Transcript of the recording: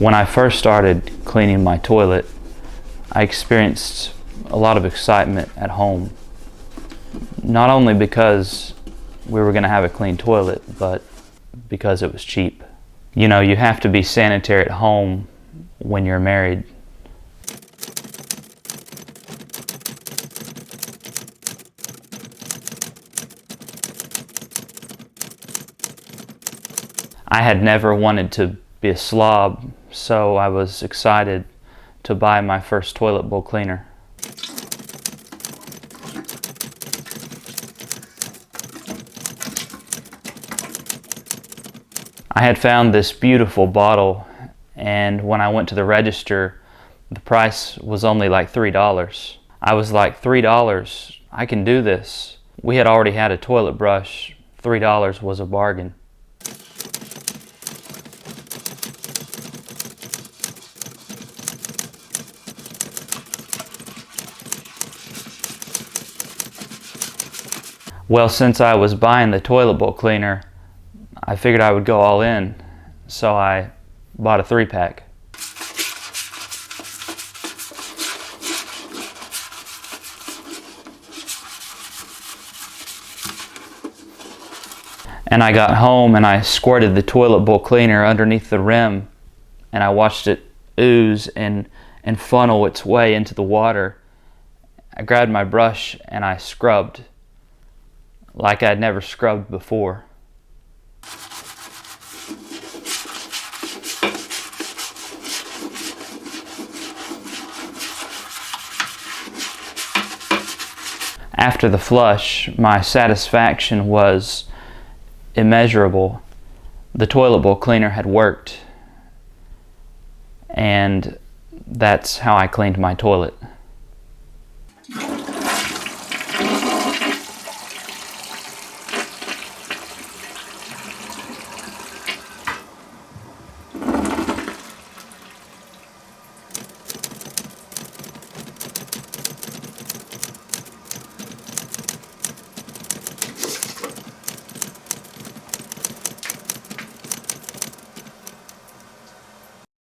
When I first started cleaning my toilet, I experienced a lot of excitement at home. Not only because we were going to have a clean toilet, but because it was cheap. You know, you have to be sanitary at home when you're married. I had never wanted to be a slob, so I was excited to buy my first toilet bowl cleaner. I had found this beautiful bottle, and when I went to the register, the price was only like $3. I was like, $3? I can do this. We had already had a toilet brush. $3 was a bargain. Well, since I was buying the toilet bowl cleaner, I figured I would go all in, so I bought a 3-pack. And I got home and I squirted the toilet bowl cleaner underneath the rim, and I watched it ooze and funnel its way into the water. I grabbed my brush and I scrubbed like I'd never scrubbed before. After the flush, my satisfaction was immeasurable. The toilet bowl cleaner had worked, and that's how I cleaned my toilet.